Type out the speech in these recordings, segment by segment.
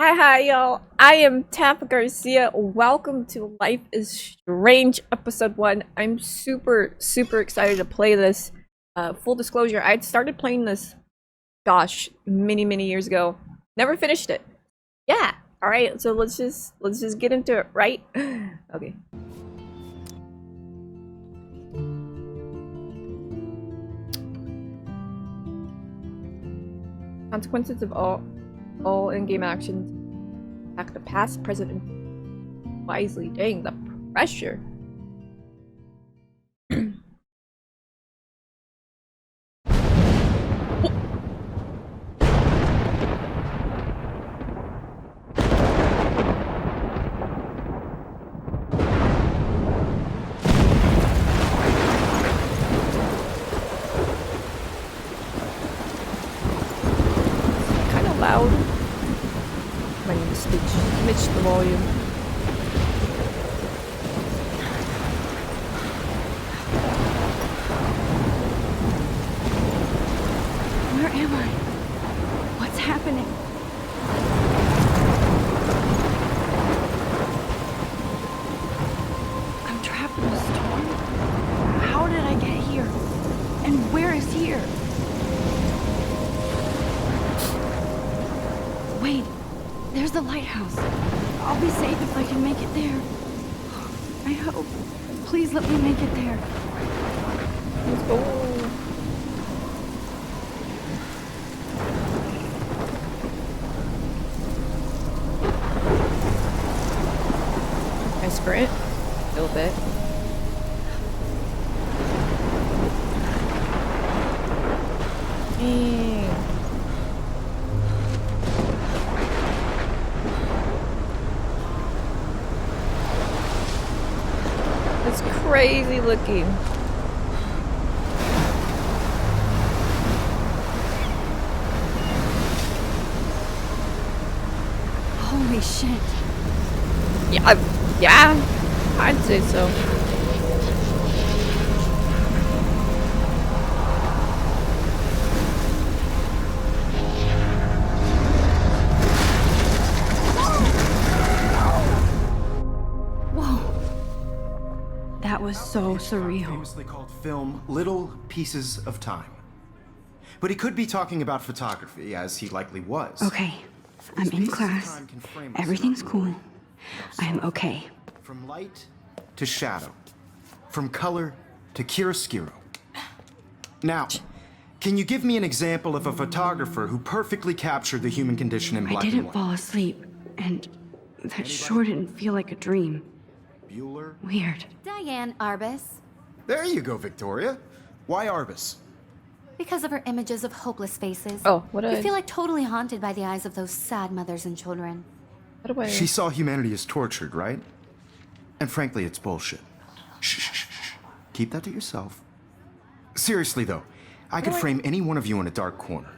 Hi, y'all. I am Tampa Garcia. Welcome to Life is Strange, episode 1. I'm super excited to play this. Full disclosure, I'd started playing this, gosh, many years ago. Never finished it. Yeah. All right. So let's just get into it, right? Okay. Consequences of all in-game actions. Act the past, present, and wisely. Dang, the pressure. Kind of loud. Might need to smidge the volume. Where am I? What's happening? I'm trapped in a storm? How did I get here? And where is here? Wait, there's the lighthouse. I'll be safe if I can make it there. I hope. Please let me make it there. Let's go. I sprint a little bit. Dang. It's crazy looking. Holy shit. Yeah, I'd say so. Whoa. That was so surreal. Famously called film Little Pieces of Time. But he could be talking about photography, as he likely was. Okay, I'm in class. Everything's cool. I am okay. From light to shadow. From color to chiaroscuro. Now, can you give me an example of a photographer who perfectly captured the human condition in I black and didn't white? fall asleep, and that sure didn't feel like a dream. Bueller? Weird. Diane Arbus, There you go, Victoria. Why Arbus? because of her images of hopeless faces. Oh, what You a... feel like totally haunted by the eyes of those sad mothers and children. What do I... She saw humanity as tortured, right? And frankly, it's bullshit. Shh. Keep that to yourself. Seriously, though, I could frame any one of you in a dark corner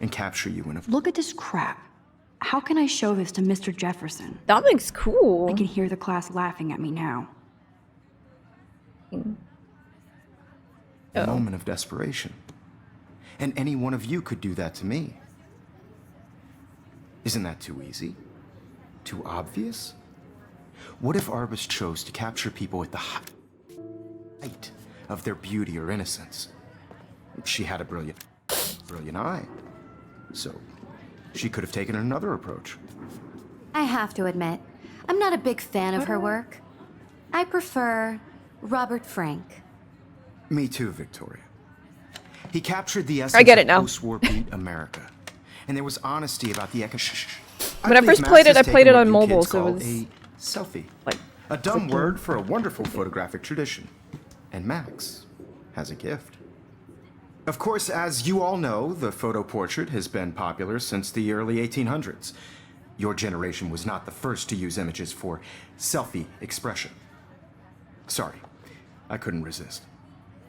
and capture you in a... Look at this crap. How can I show this to Mr. Jefferson? That looks cool. I can hear the class laughing at me now. A moment of desperation. And any one of you could do that to me. Isn't that too easy? Too obvious? What if Arbus chose to capture people at the height of their beauty or innocence? She had a brilliant eye. So, she could have taken another approach. I have to admit, I'm not a big fan of her work. I prefer Robert Frank. Me too, Victoria. He captured the essence I get it of now. post-war beat America. And there was honesty about the When I first played it, I played it on mobile, so it was... a selfie. like, A dumb clicking. word for a wonderful photographic tradition. And Max has a gift. Of course, as you all know, the photo portrait has been popular since the early 1800s. Your generation was not the first to use images for selfie expression. Sorry, I couldn't resist.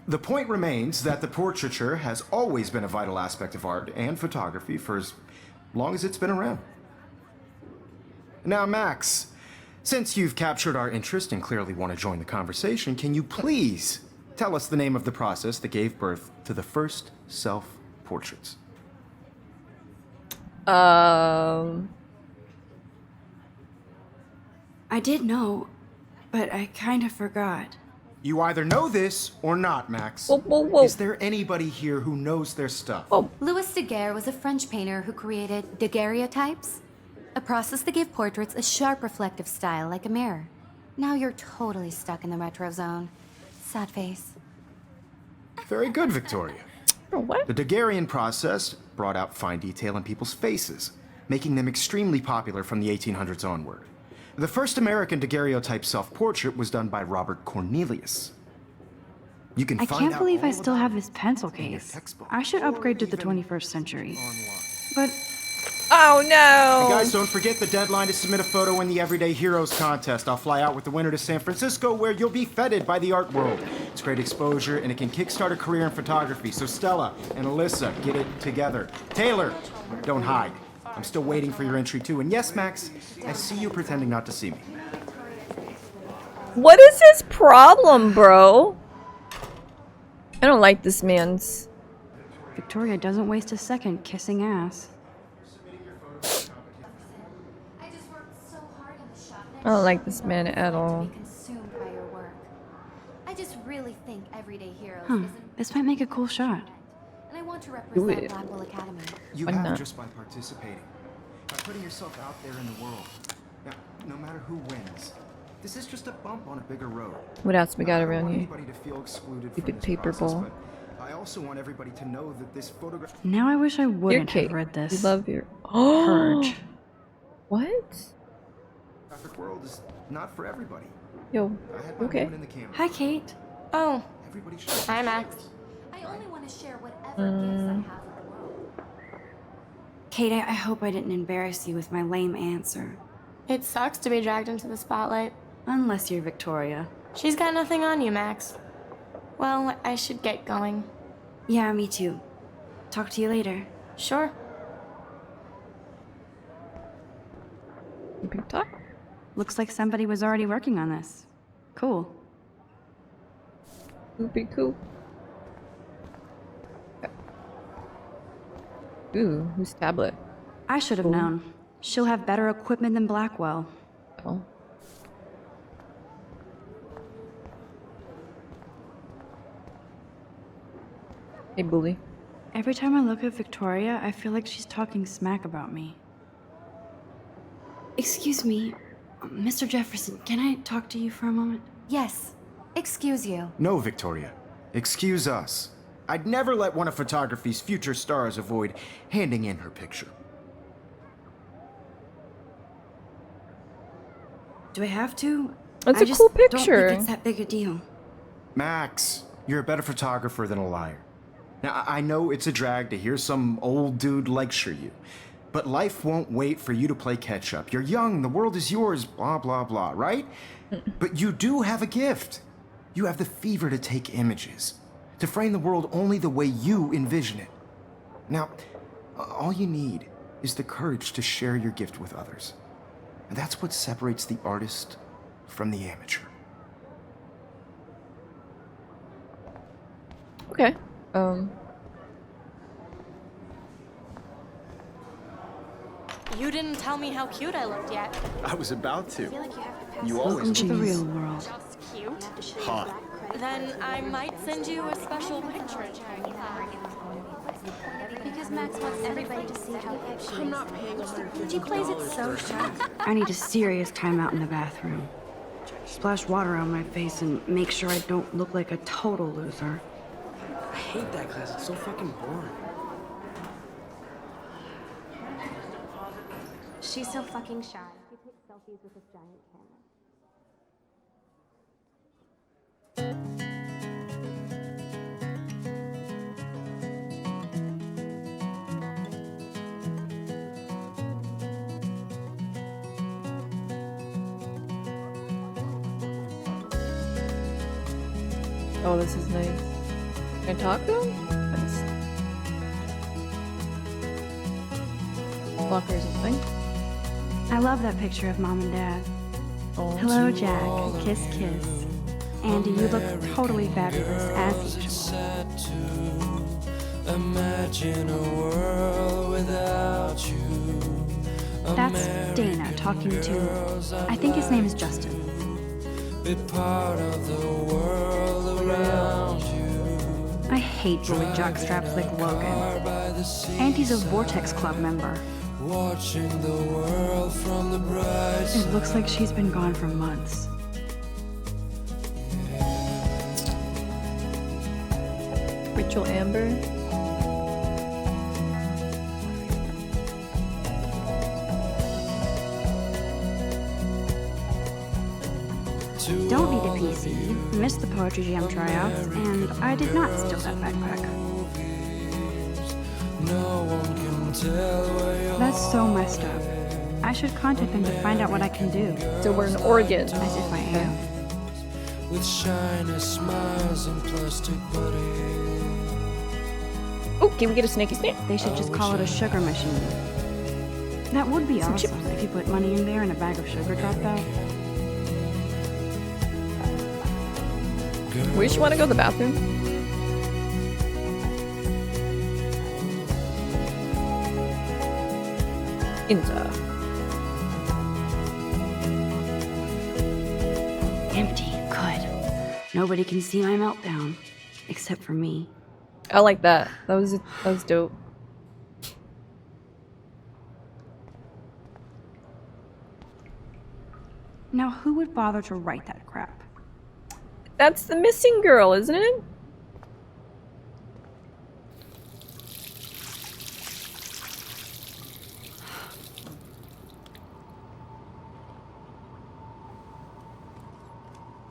The point remains that the portraiture has always been a vital aspect of art and photography for as long as it's been around. Now, Max, since you've captured our interest and clearly want to join the conversation, can you please tell us the name of the process that gave birth to the first self-portraits? I did know, but I kind of forgot. You either know this or not, Max. Whoa, whoa, whoa. Is there anybody here who knows their stuff? Oh, Louis Daguerre was a French painter who created daguerreotypes, a process that gave portraits a sharp reflective style like a mirror. Now you're totally stuck in the retro zone. Sad face. Very good, Victoria. oh, what? The Daguerrean process brought out fine detail in people's faces, making them extremely popular from the 1800s onward. The first American daguerreotype self-portrait was done by Robert Cornelius. You can I find can't out believe I all still about have it this pencil in your case. textbook, I should or upgrade to the even 21st century. online. But Oh no! Hey guys, don't forget the deadline to submit a photo in the Everyday Heroes contest. I'll fly out with the winner to San Francisco, where you'll be feted by the art world. It's great exposure, and it can kickstart a career in photography. So Stella and Alyssa, get it together. Taylor, don't hide. I'm still waiting for your entry too. And yes, Max, I see you pretending not to see me. What is his problem, bro? I don't like this man's. Victoria doesn't waste a second kissing ass. I don't like this man at all. Be consumed by your work. I just really think Everyday Heroes Huh, isn't this might make a cool shot. and I want to Do represent it. Blackwell Academy. You Why have not? just by participating, by putting yourself out there in the world. Now, no matter who wins, this is just a bump on a bigger road. What else we got I don't around want here? anybody to feel excluded Stupid from this paper process, ball. but I also want everybody to know that this photograph. Now I wish I Your wouldn't cake. have read We this. love your. Oh, Purge. what? Graphic world is not for everybody. Yo, I had my okay. moment in the camera. Hi, Kate. Oh, Everybody should. hi, Max. I only want to share whatever gifts I have with the world. Kate, I hope I didn't embarrass you with my lame answer. It sucks to be dragged into the spotlight. Unless you're Victoria. She's got nothing on you, Max. Well, I should get going. Yeah, me too. Talk to you later. Sure. You can talk. Looks like somebody was already working on this. Cool. Would be cool. Ooh, whose tablet? I should have known. She'll have better equipment than Blackwell. Oh. Hey, bully. Every time I look at Victoria, I feel like she's talking smack about me. Excuse me, Mr. Jefferson, can I talk to you for a moment? Yes. Excuse you. No, Victoria. Excuse us. I'd never let one of photography's future stars avoid handing in her picture. Do I have to? That's I a just cool don't picture. think it's that big a deal. Max, you're a better photographer than a liar. Now, I know it's a drag to hear some old dude lecture you, but life won't wait for you to play catch up. You're young, the world is yours, blah, blah, blah, right? But you do have a gift. You have the fever to take images, to frame the world only the way you envision it. Now, all you need is the courage to share your gift with others. And that's what separates the artist from the amateur. Okay. You didn't tell me how cute I looked yet. I was about to. Like you have to pass. You Welcome always to the real world. Just cute. hot. Then I might send you a special picture. Because Max wants everybody to see how hip she I'm not paying $150. She plays it so sharp. I need a serious timeout in the bathroom. Splash water on my face and make sure I don't look like a total loser. I hate that class. It's so fucking boring. She's so fucking shy. She takes selfies with this giant camera. Oh, this is nice. Can I talk to him? Nice. Lockers is thing. I love that picture of Mom and Dad. Oh. Hello, Jack. Kiss, kiss. Andy, you look totally fabulous, as usual. Imagine a world without you. That's Dana talking to, I think his name is Justin. Be part of the world around you. I hate bully jockstraps like Logan. And he's a Vortex Club member. Watching the world from the bright It looks like she's been gone for months. Rachel Amber. Don't need a PC, missed the Poetry Jam tryouts, and I did not steal that backpack. No one can tell where you're That's so messed up. I should contact them to find out what I can do. So we're in Oregon. As if I am. with shiny smiles and plastic buddies. Oh, can we get a snaky snake? They should just call it a sugar machine. That would be awesome if you put money in there and a bag of sugar dropped out. We just want to go to the bathroom. Inza. Empty. Good. Nobody can see my meltdown. Except for me. I like that. That was dope. Now who would bother to write that crap? That's the missing girl, isn't it?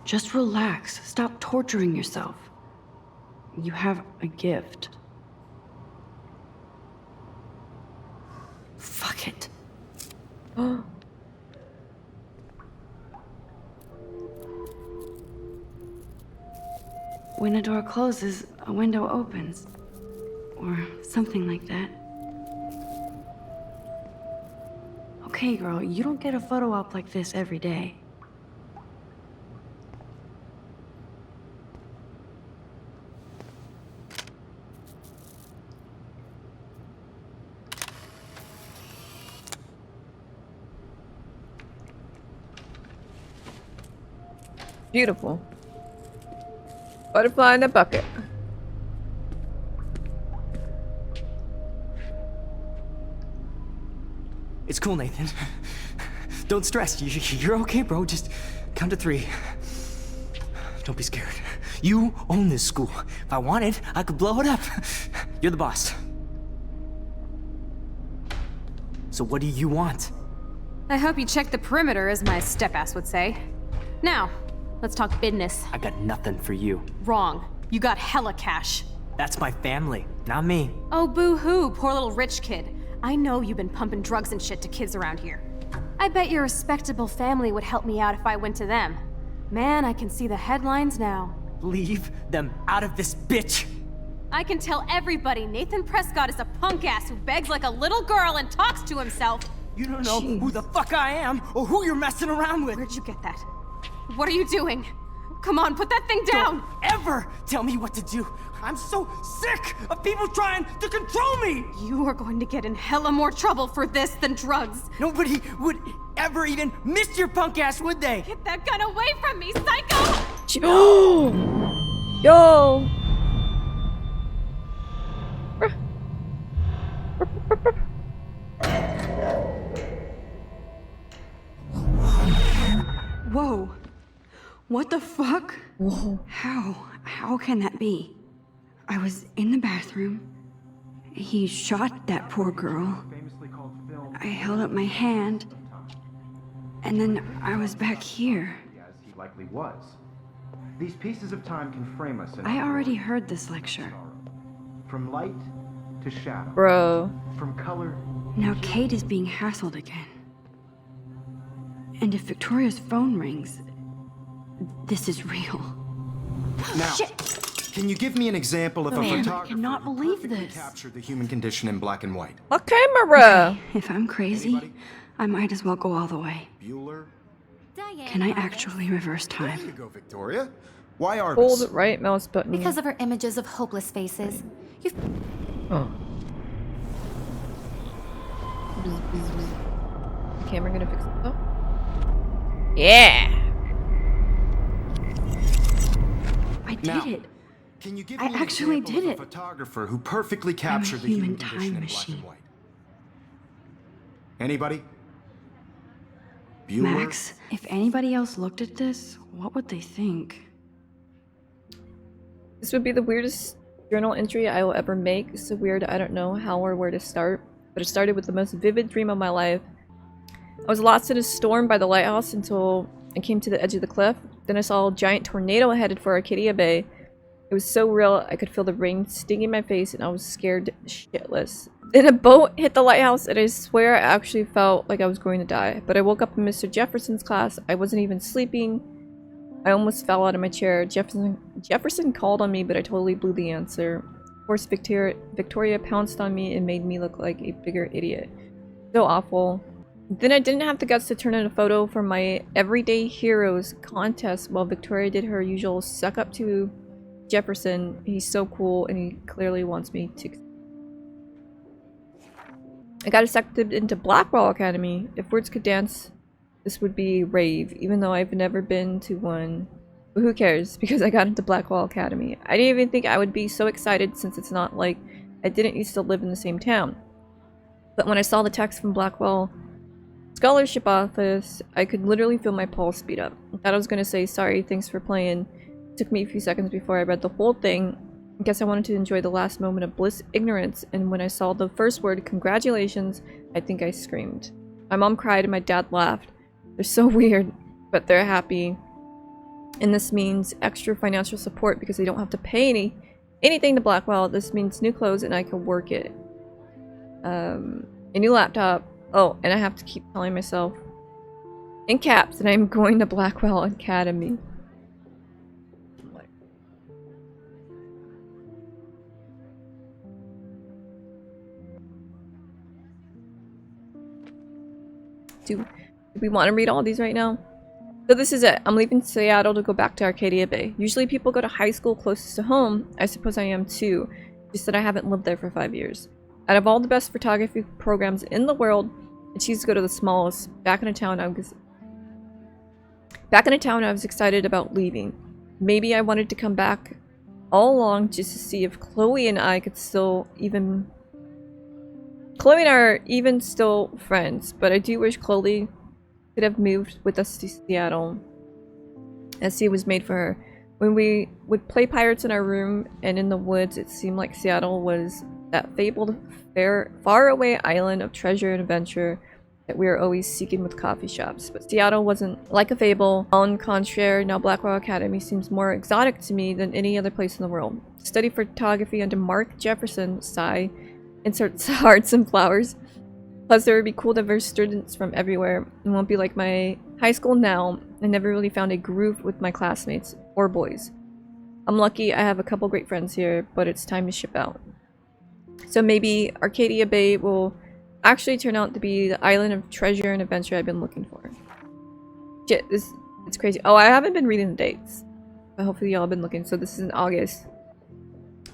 Just relax. Stop torturing yourself. You have a gift. Fuck it. When a door closes, a window opens. Or something like that. Okay, girl, you don't get a photo op like this every day. Beautiful. Butterfly in the bucket. It's cool, Nathan. Don't stress. You're okay, bro. Just count to 3. Don't be scared. You own this school. If I wanted, I could blow it up. You're the boss. So what do you want? I hope you checked the perimeter, as my step-ass would say. Now, let's talk business. I got nothing for you. Wrong. You got hella cash. That's my family, not me. Oh, boo-hoo, poor little rich kid. I know you've been pumping drugs and shit to kids around here. I bet your respectable family would help me out if I went to them. Man, I can see the headlines now. Leave them out of this bitch! I can tell everybody Nathan Prescott is a punk ass who begs like a little girl and talks to himself. You don't know who the fuck I am or who you're messing around with. Where'd you get that? What are you doing? Come on, put that thing down! Don't ever tell me what to do. I'm so sick of people trying to control me! You are going to get in hella more trouble for this than drugs. Nobody would ever even miss your punk ass, would they? Get that gun away from me, psycho! Yo! Whoa. What the fuck? Whoa. How can that be? I was in the bathroom. He shot that poor girl. I held up my hand. And then I was back here. As he likely was. These pieces of time can frame us in I already heard this lecture. from light to shadow. Bro. From color. Now Kate is being hassled again. And if Victoria's phone rings, this is real. Now, can you give me an example of a Man, I photographer cannot who believe perfectly this. captured the human condition in black and white? A camera! If I'm crazy, I might as well go all the way. Bueller? Can I actually reverse There you time? go, Victoria. Why are Hold the right mouse button. Because of her images of hopeless faces. You've Oh. camera gonna fix it though? Yeah! I did Now, it. Can you give I me an actually example did of it. a photographer who perfectly captured the human human condition time in black machine. and white? Anybody? Bueller? Max, if anybody else looked at this, what would they think? This would be the weirdest journal entry I will ever make. It's so weird, I don't know how or where to start. But it started with the most vivid dream of my life. I was lost in a storm by the lighthouse until I came to the edge of the cliff. Then I saw a giant tornado headed for Arcadia Bay. It was so real, I could feel the rain stinging my face and I was scared shitless. Then a boat hit the lighthouse and I swear I actually felt like I was going to die. But I woke up in Mr. Jefferson's class. I wasn't even sleeping. I almost fell out of my chair. Jefferson called on me, but I totally blew the answer. Of course, Victoria pounced on me and made me look like a bigger idiot. So awful. Then I didn't have the guts to turn in a photo for my Everyday Heroes contest while Victoria did her usual suck up to Jefferson. He's so cool and he clearly wants me to. I got accepted into Blackwell Academy. If words could dance, this would be rave, even though I've never been to one. But who cares, because I got into Blackwell Academy. I didn't even think I would be so excited since it's not like I didn't used to live in the same town. But when I saw the text from Blackwell Scholarship Office, I could literally feel my pulse speed up. I thought I was going to say, sorry, thanks for playing. It took me a few seconds before I read the whole thing. I guess I wanted to enjoy the last moment of bliss ignorance, and when I saw the first word, congratulations, I think I screamed. My mom cried and my dad laughed. They're so weird, but they're happy. And this means extra financial support because they don't have to pay anything to Blackwell. This means new clothes and I can work it. A new laptop. Oh, and I have to keep telling myself in caps that I'm going to Blackwell Academy. Do we want to read all these right now? So this is it. I'm leaving Seattle to go back to Arcadia Bay. Usually people go to high school closest to home. I suppose I am too. Just that I haven't lived there for 5 years. Out of all the best photography programs in the world, I choose to go to the smallest. Back in a town I was excited about leaving. Maybe I wanted to come back all along just to see if Chloe and I could still even... Chloe and I are even still friends, but I do wish Chloe could have moved with us to Seattle, as it was made for her. When we would play pirates in our room and in the woods, it seemed like Seattle was that fabled, far-away island of treasure and adventure that we were always seeking with coffee shops. But Seattle wasn't like a fable. En contraire, now Blackwell Academy seems more exotic to me than any other place in the world. To study photography under Mark Jefferson, sigh, inserts hearts and flowers. Plus, there would be cool, diverse students from everywhere. It won't be like my high school now. I never really found a groove with my classmates or boys. I'm lucky I have a couple great friends here, but it's time to ship out. So maybe Arcadia Bay will actually turn out to be the island of treasure and adventure I've been looking for. Shit, it's crazy. Oh, I haven't been reading the dates, but hopefully y'all have been looking. So this is in August.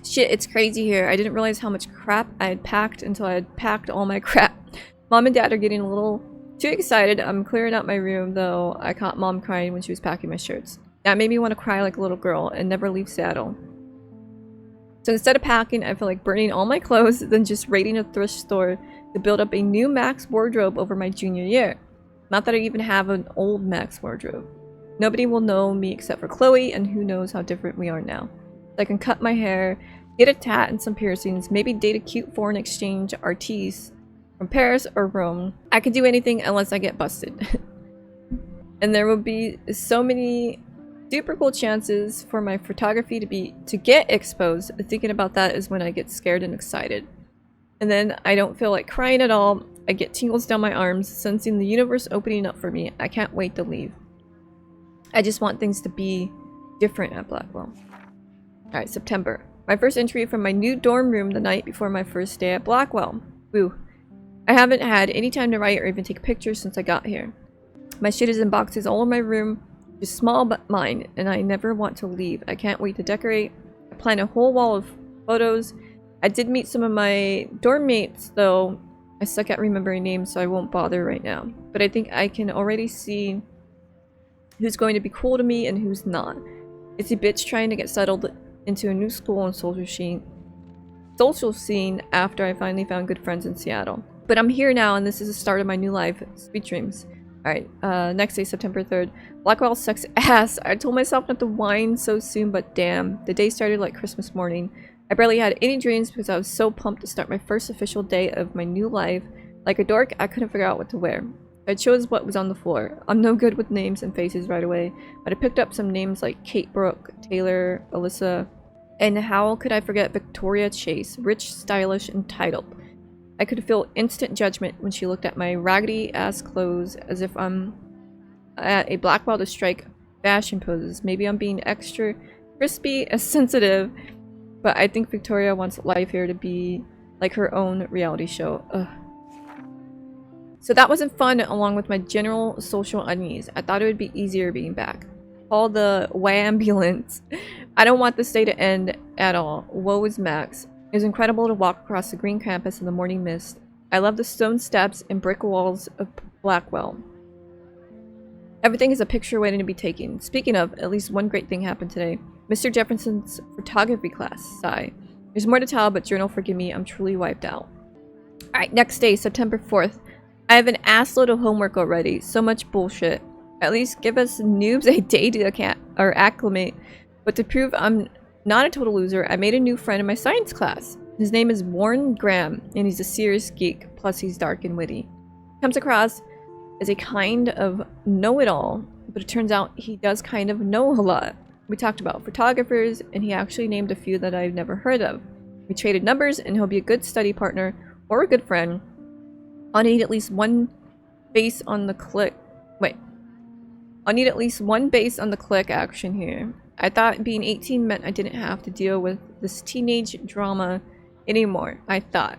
Shit, it's crazy here. I didn't realize how much crap I had packed until I had packed all my crap. Mom and Dad are getting a little too excited. I'm clearing out my room, though. I caught Mom crying when she was packing my shirts. That made me want to cry like a little girl and never leave Seattle. So instead of packing, I feel like burning all my clothes, then just raiding a thrift store to build up a new Max wardrobe over my junior year. Not that I even have an old Max wardrobe. Nobody will know me except for Chloe, and who knows how different we are now. I can cut my hair, get a tat and some piercings, maybe date a cute foreign exchange artiste from Paris or Rome. I could do anything unless I get busted. And there will be so many super cool chances for my photography to get exposed. Thinking about that is when I get scared and excited. And then I don't feel like crying at all. I get tingles down my arms, sensing the universe opening up for me. I can't wait to leave. I just want things to be different at Blackwell. Alright, September. My first entry from my new dorm room the night before my first day at Blackwell. Woo. I haven't had any time to write or even take pictures since I got here. My shit is in boxes all in my room, just small but mine, and I never want to leave. I can't wait to decorate. I plan a whole wall of photos. I did meet some of my dorm mates though I suck at remembering names, so I won't bother right now. But I think I can already see who's going to be cool to me and who's not. It's a bitch trying to get settled into a new school and social scene after I finally found good friends in Seattle. But I'm here now, and this is the start of my new life. Sweet dreams. Alright, next day, September 3rd. Blackwell sucks ass. I told myself not to whine so soon, but damn. The day started like Christmas morning. I barely had any dreams because I was so pumped to start my first official day of my new life. Like a dork, I couldn't figure out what to wear. I chose what was on the floor. I'm no good with names and faces right away, but I picked up some names like Kate Brooke, Taylor, Alyssa, and how could I forget Victoria Chase, rich, stylish, and titled. I could feel instant judgment when she looked at my raggedy-ass clothes as if I'm at a Blackwell to strike fashion poses. Maybe I'm being extra crispy and sensitive, but I think Victoria wants life here to be like her own reality show. Ugh. So that wasn't fun along with my general social unease. I thought it would be easier being back. Call the ambulance. I don't want this day to end at all. Woe is Max. It was incredible to walk across the green campus in the morning mist. I love the stone steps and brick walls of Blackwell. Everything is a picture waiting to be taken. Speaking of, at least one great thing happened today. Mr. Jefferson's photography class. Sigh. There's more to tell, but journal, forgive me, I'm truly wiped out. Alright, next day, September 4th. I have an assload of homework already. So much bullshit. At least give us noobs a day to acclimate. But to prove I'm not a total loser, I made a new friend in my science class. His name is Warren Graham, and he's a serious geek, plus he's dark and witty. He comes across as a kind of know-it-all, but it turns out he does kind of know a lot. We talked about photographers, and he actually named a few that I've never heard of. We traded numbers, and he'll be a good study partner, or a good friend. I'll need at least one base on the click. Wait. I'll need at least one base on the click action here. I thought being 18 meant I didn't have to deal with this teenage drama anymore. I thought.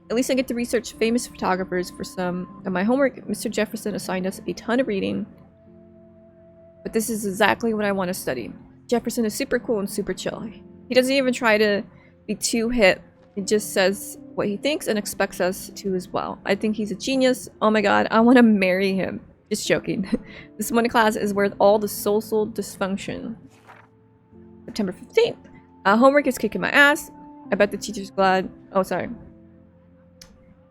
At least I get to research famous photographers for some of my homework. Mr. Jefferson assigned us a ton of reading. But this is exactly what I want to study. Jefferson is super cool and super chill. He doesn't even try to be too hip. He just says what he thinks and expects us to as well. I think he's a genius. Oh my god, I want to marry him. Just joking. This one class is worth all the social dysfunction. September 15th. Homework is kicking my ass. I bet the teacher's glad. Oh, sorry.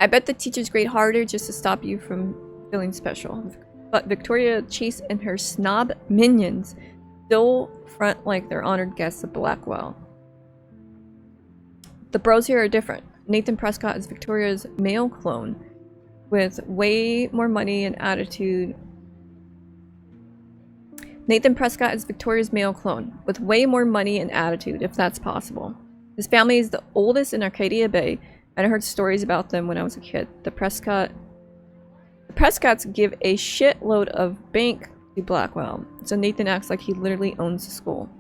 I bet the teacher's grade harder just to stop you from feeling special. But Victoria Chase and her snob minions still front like they're honored guests of Blackwell. The bros here are different. Nathan Prescott is Victoria's male clone with way more money and attitude. Nathan Prescott is Victoria's male clone with way more money and attitude, if that's possible. His family is the oldest in Arcadia Bay, and I heard stories about them when I was a kid. The Prescotts give a shitload of bank to Blackwell, so Nathan acts like he literally owns the school.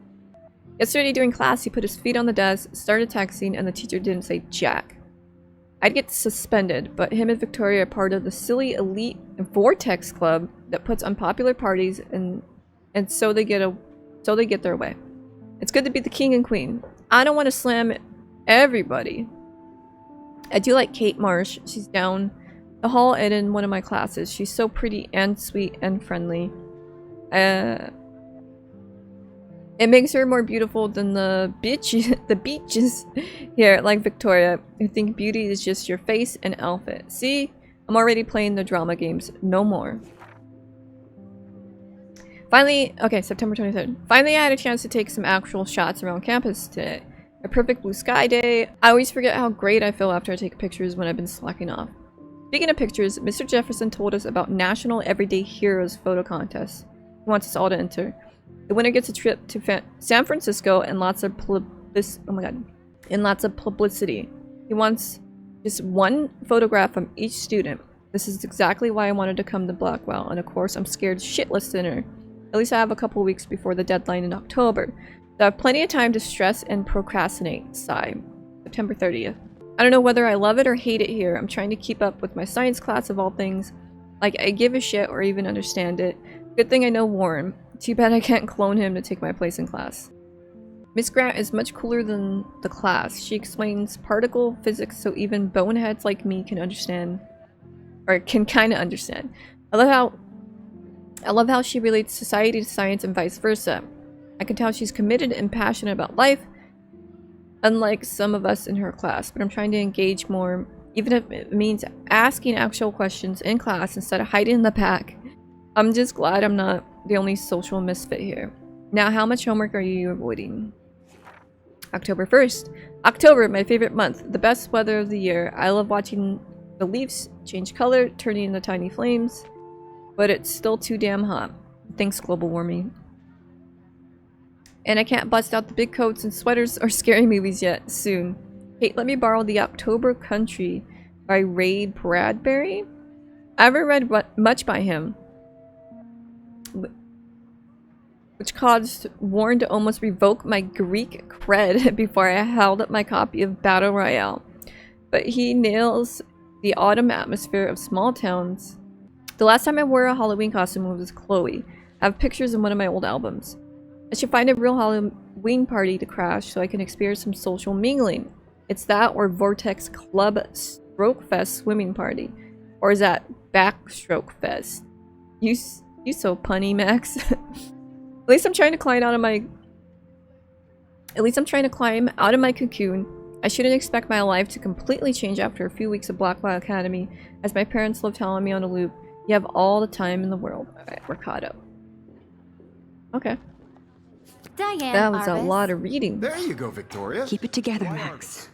Yesterday during class, he put his feet on the desk, started texting, and the teacher didn't say jack. I'd get suspended, but him and Victoria are part of the silly elite Vortex Club that puts on popular parties, and so they get their way. It's good to be the king and queen. I don't want to slam everybody. I do like Kate Marsh. She's down the hall and in one of my classes. She's so pretty and sweet and friendly. It makes her more beautiful than the beaches here, like Victoria. I think beauty is just your face and outfit. See? I'm already playing the drama games. No more. Finally, okay, September 23rd. Finally, I had a chance to take some actual shots around campus today. A perfect blue sky day. I always forget how great I feel after I take pictures when I've been slacking off. Speaking of pictures, Mr. Jefferson told us about National Everyday Heroes photo contest. He wants us all to enter. The winner gets a trip to San Francisco and lots of publicity. He wants just one photograph from each student. This is exactly why I wanted to come to Blackwell, and of course I'm scared shitless to enter. At least I have a couple weeks before the deadline in October. So I have plenty of time to stress and procrastinate. Sigh. September 30th. I don't know whether I love it or hate it here. I'm trying to keep up with my science class of all things. Like, I give a shit or even understand it. Good thing I know Warren. Too bad I can't clone him to take my place in class. Miss Grant is much cooler than the class. She explains particle physics so even boneheads like me can understand or can kind of understand. I love how she relates society to science and vice versa. I can tell she's committed and passionate about life, unlike some of us in her class, but I'm trying to engage more, even if it means asking actual questions in class instead of hiding in the back. I'm just glad I'm not the only social misfit here. Now, how much homework are you avoiding? October 1st. October, my favorite month. The best weather of the year. I love watching the leaves change color, turning into tiny flames. But it's still too damn hot. Thanks, global warming. And I can't bust out the big coats and sweaters or scary movies yet. Soon. Kate, let me borrow The October Country by Ray Bradbury. I haven't read much by him, which caused Warren to almost revoke my Greek cred before I held up my copy of Battle Royale. But he nails the autumn atmosphere of small towns. The last time I wore a Halloween costume was with Chloe. I have pictures in one of my old albums. I should find a real Halloween party to crash so I can experience some social mingling. It's that or Vortex Club Stroke Fest swimming party. Or is that Backstroke Fest? You so punny, Max. At least I'm trying to climb out of my cocoon. I shouldn't expect my life to completely change after a few weeks of Blackwell Academy, as my parents love telling me on a loop. You have all the time in the world. Alright, we're caught up. Okay. Diane That was a Arbus. lot of reading. There you go, Victoria. Keep it together, Max.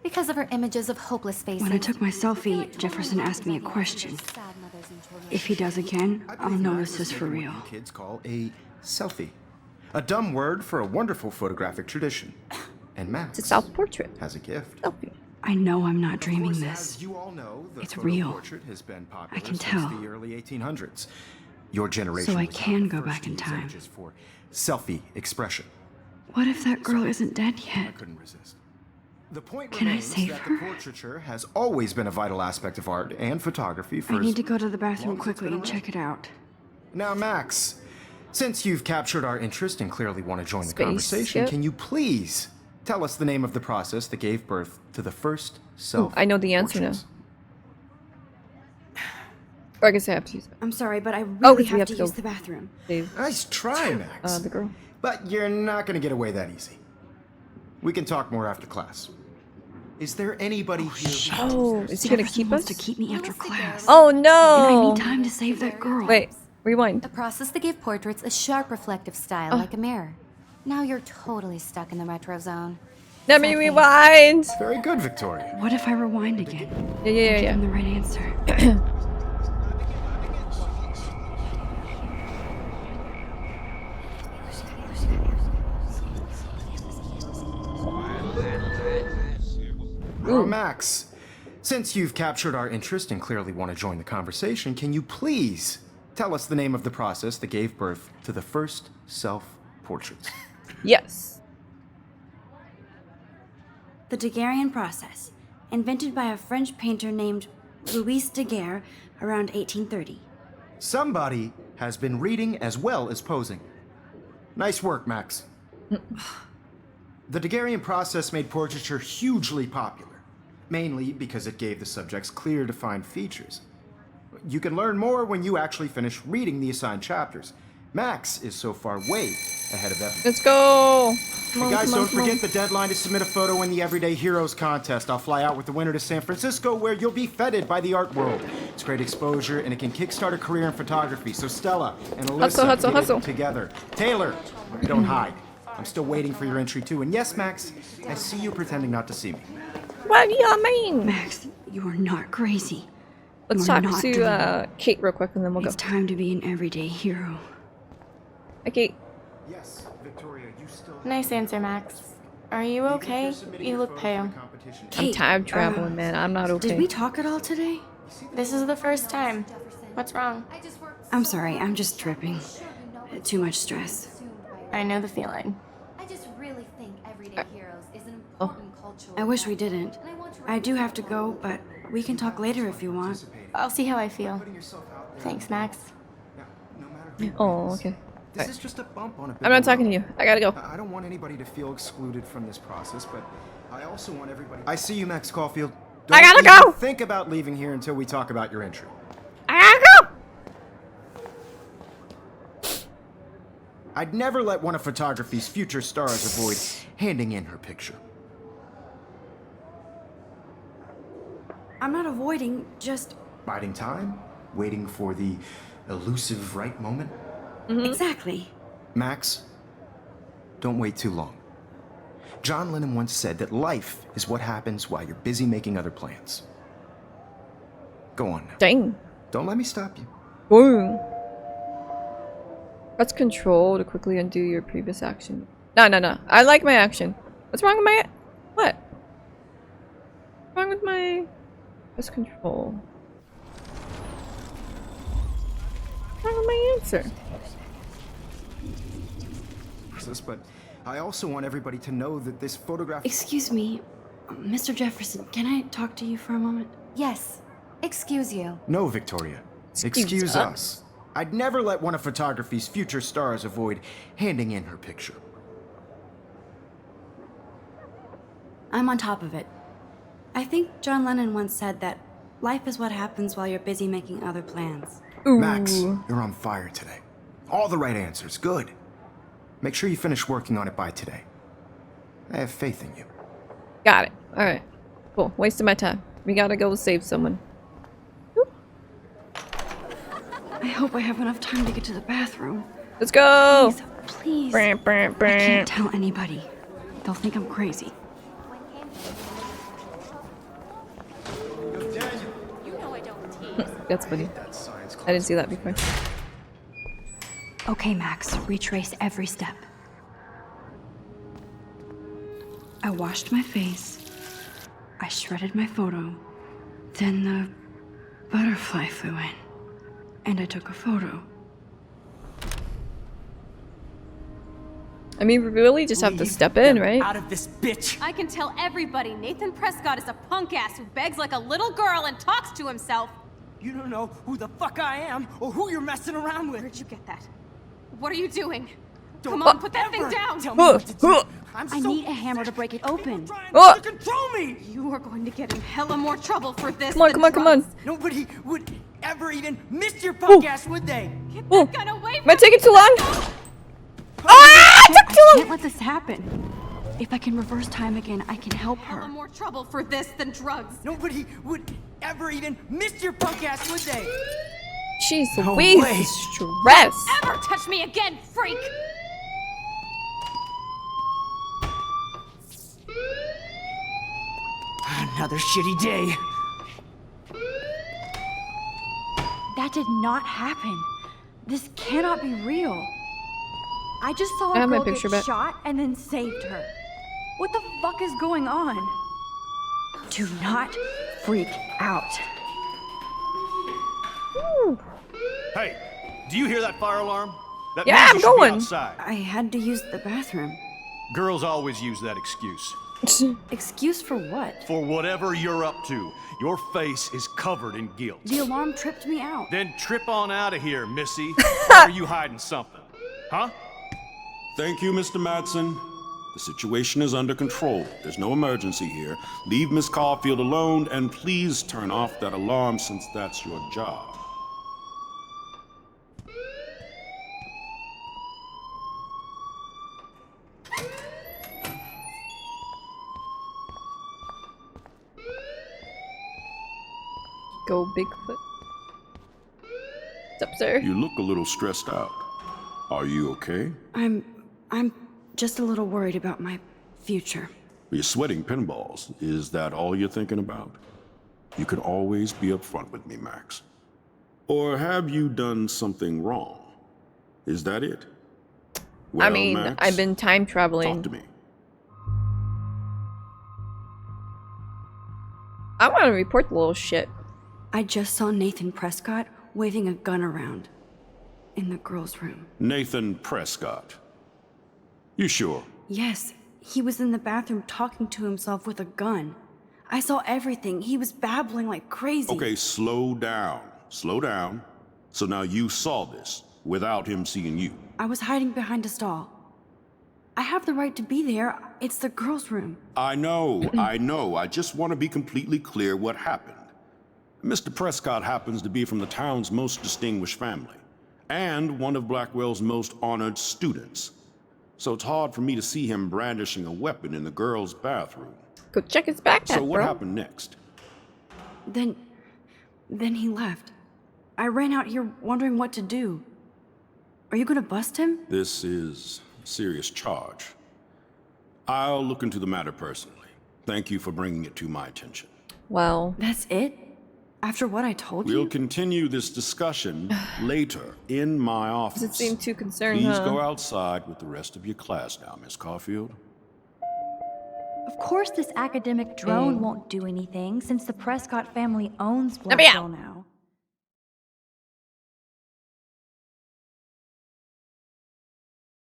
Because of her images of hopeless faces. When I took my selfie, Jefferson asked me a question. If he does again, I'll know this is for real. What kids call a selfie. A dumb word for a wonderful photographic tradition. And Max It's a self-portrait. has a gift. Selfie. I know I'm not dreaming Of course, this. as you all know, the It's photo real. portrait has been popular I can since tell. the early 1800s. Your generation So I was can not the go first back to in use time. images for selfie expression. What if that girl isn't dead I yet? couldn't resist. The point Can I remains save that her? the portraiture has always been a vital aspect of art and photography for I need as to go to the bathroom long as it's quickly been and check it out. Now, Max, since you've captured our interest and clearly want to join the Space, conversation, yep. can you please tell us the name of the process that gave birth to the first self? I know the answer now. Or I guess I have to use it. I'm sorry, but I Oh, really 'cause we have have to to go. use the bathroom. Dave, Nice try, Max. the girl. But you're not going to get away that easy. We can talk more after class. Is there anybody here? Oh, is he gonna Jefferson keep wants us? to keep me after class. Oh And I no! need time to save that girl. Wait, rewind. A process that gave portraits a sharp reflective style Oh. like a mirror. Now you're totally stuck in the retro zone. Let me Sad face. rewind! Very good, Victoria. What if I rewind again? Yeah, yeah, Give yeah. him the right answer. Well, Max, since you've captured our interest and clearly want to join the conversation, can you please tell us the name of the process that gave birth to the first self-portraits? Yes. The Daguerrean process, invented by a French painter named Louis Daguerre around 1830. Somebody has been reading as well as posing. Nice work, Max. The Daguerrean process made portraiture hugely popular, mainly because it gave the subjects clear, defined features. You can learn more when you actually finish reading the assigned chapters. Max is so far way ahead of everyone. Let's go! Hey guys, don't forget the deadline to submit a photo in the Everyday Heroes contest. I'll fly out with the winner to San Francisco, where you'll be feted by the art world. It's great exposure, and it can kickstart a career in photography. So Stella and Alyssa, Hustle, get it hustle. together. Taylor, don't hide. I'm still waiting for your entry too. And yes, Max, I see you pretending not to see me. What do you mean? Max, you are not crazy. Let's You're talk not to deluded. Kate real quick and then we'll go. It's time to be an everyday hero. Hi, Kate. Yes, Victoria, you still. Nice answer, Max. Are you okay? You look pale. I'm Kate, time traveling, man. I'm not okay. Did we talk at all today? This is the first time. What's wrong? I'm sorry, I'm just tripping. Too much stress. I know the feeling. I just really think Everyday Heroes is an Oh. important cultural I wish we event, didn't. and I want to I do have to go, but we can talk later if you want. I'll see how I feel. Thanks, Max. Oh, okay. This is just a bump on a I'm not talking to you. I gotta go. I don't want anybody to feel excluded from this process, but I also want everybody. I see you, Max Caufield. Don't gotta even go! think about leaving here until we talk about your entry. I gotta go! I'd never let one of photography's future stars avoid handing in her picture. I'm not avoiding, just... Biding time? Waiting for the elusive right moment? Exactly. Max, don't wait too long. John Lennon once said that life is what happens while you're busy making other plans. Go on now. Dang. Don't let me stop you. Boom. Press control to quickly undo your previous action. No. I like my action. What's wrong with my... What? What's wrong with my... Press control. What's wrong with my answer? But I also want everybody to know that this photograph... Excuse me, Mr. Jefferson, can I talk to you for a moment? Yes. Excuse you. No, Victoria. Excuse us. I'd never let one of photography's future stars avoid handing in her picture. I'm on top of it. I think John Lennon once said that life is what happens while you're busy making other plans. Ooh. Max, you're on fire today. All the right answers. Good. Make sure you finish working on it by today. I have faith in you. Got it. Alright. Cool. Wasting my time. We gotta go save someone. Whoop. I hope I have enough time to get to the bathroom. Let's go! Please. Bram, bram, bram. I can't tell anybody. They'll think I'm crazy. That's funny. I didn't see that before. Okay, Max, retrace every step. I washed my face. I shredded my photo. Then the butterfly flew in. And I took a photo. I mean, we really just have to step in, right? Out of this bitch! I can tell everybody Nathan Prescott is a punk ass who begs like a little girl and talks to himself. You don't know who the fuck I am or who you're messing around with. Where'd you get that? What are you doing? Don't Come on, put that thing ever down! Tell me what to do. I'm I so need a hammer to break it open. trying to control me. You are going to get in hella more trouble for this. Come on, than come on. drugs. Nobody would ever even miss your punk ass, would they? Get Ooh. that gun away from Am I taking too long? me. Ah! It took too I long! can't let this happen. If I can reverse time again, I can help Hella her. more trouble for this than drugs. Nobody would ever even miss your punk ass, would they? Jeez No Louise, way. stress. Ever touch me again, freak! Another shitty day. That did not happen. This cannot be real. I just saw I a have my girl picture get back. shot and then saved her. What the fuck is going on? Do not freak out. Hey, do you hear that fire alarm? That Yeah, means I'm you should be going. outside. I had to use the bathroom. Girls always use that excuse. Excuse for what? For whatever you're up to, your face is covered in guilt. The alarm tripped me out. Then trip on out of here, Missy. Or are you hiding something? Huh? Thank you, Mr. Madsen. The situation is under control. There's no emergency here. Leave Miss Caufield alone, and please turn off that alarm since that's your job. Go Bigfoot. What's up, sir? You look a little stressed out. Are you okay? I'm just a little worried about my future. You're sweating pinballs. Is that all you're thinking about? You can always be upfront with me, Max. Or have you done something wrong? Is that it? Well, I mean, Max, I've been time traveling. talk to me. I want to report the little shit. I just saw Nathan Prescott waving a gun around in the girls' room. Nathan Prescott. You sure? Yes, he was in the bathroom talking to himself with a gun. I saw everything. He was babbling like crazy. Okay, slow down. Slow down. So now you saw this without him seeing you. I was hiding behind a stall. I have the right to be there. It's the girls' room. I know, I know. I just want to be completely clear what happened. Mr. Prescott happens to be from the town's most distinguished family, and one of Blackwell's most honored students. So it's hard for me to see him brandishing a weapon in the girls' bathroom. Go check his backpack, So what bro. happened next? Then he left. I ran out here wondering what to do. Are you gonna bust him? This is a serious charge. I'll look into the matter personally. Thank you for bringing it to my attention. Well, That's it? After what I told you? We'll continue this discussion later in my office. doesn't seem too concerned, Please huh? go outside with the rest of your class now, Miss Caufield. Of course this academic drone won't do anything since the Prescott family owns Let me out. Blackwell now.